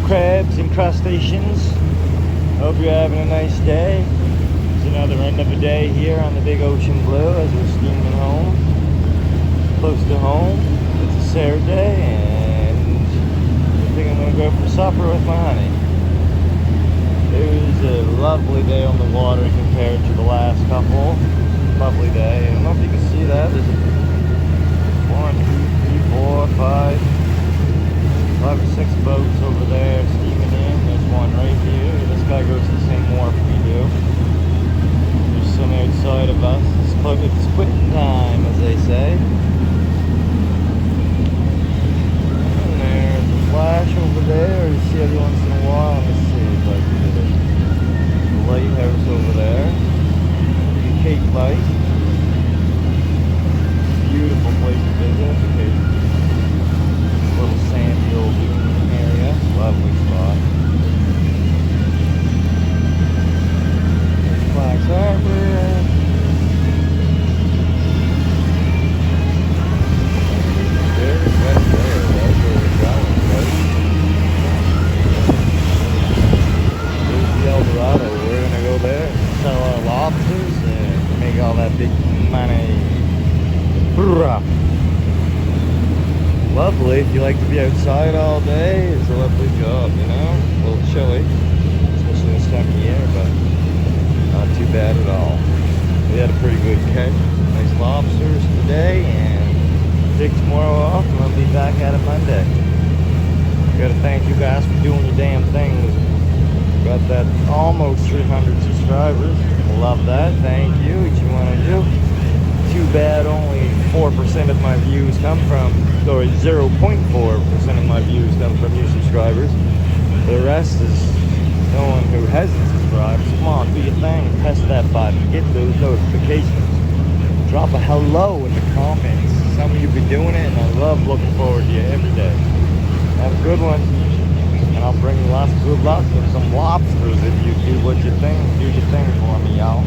crabs and crustaceans. Hope you're having a nice day. It's another end of a day here on the big ocean blue as we're steaming home. Close to home. It's a Saturday and I think I'm going to go for supper with my honey. It was a lovely day on the water compared to the last couple. Lovely day. I don't know if you can see that. There's 1, 2, 3, 4, 5 or 6 boats over there steaming in. There's one right here. This guy goes to the same wharf we do. There's some outside of us. It's quitting time, as they say. And there's a flash over there. You see every once in a while. Let me see if I can get it. The lighthouse over there. Cape Light. Beautiful place to visit. Little sand hill area. Lovely spot. There's Flags Harbor. There's right there. That's where we're going, right? There's the El Dorado. We're gonna go there, sell our lobsters, and make all that big money. Brrrah. Lovely. If you like to be outside all day, it's a lovely job, you know? A little chilly, especially this time of year, but not too bad at all. We had a pretty good catch. Nice lobsters today, and take tomorrow off, and I'll be back at it Monday. Gotta thank you guys for doing your damn thing. Got that almost 300 subscribers. Love that. Thank you. Each one of you. Too bad only 4% of my views come from, or 0.4% of my views come from you subscribers. The rest is no one who hasn't subscribed. So come on, do your thing. Press that button. Get those notifications. Drop a hello in the comments. Some of you be doing it, and I love looking forward to you every day. Have a good one. And I'll bring you lots of good luck and some lobsters if you do what you think. Do your thing for me, y'all.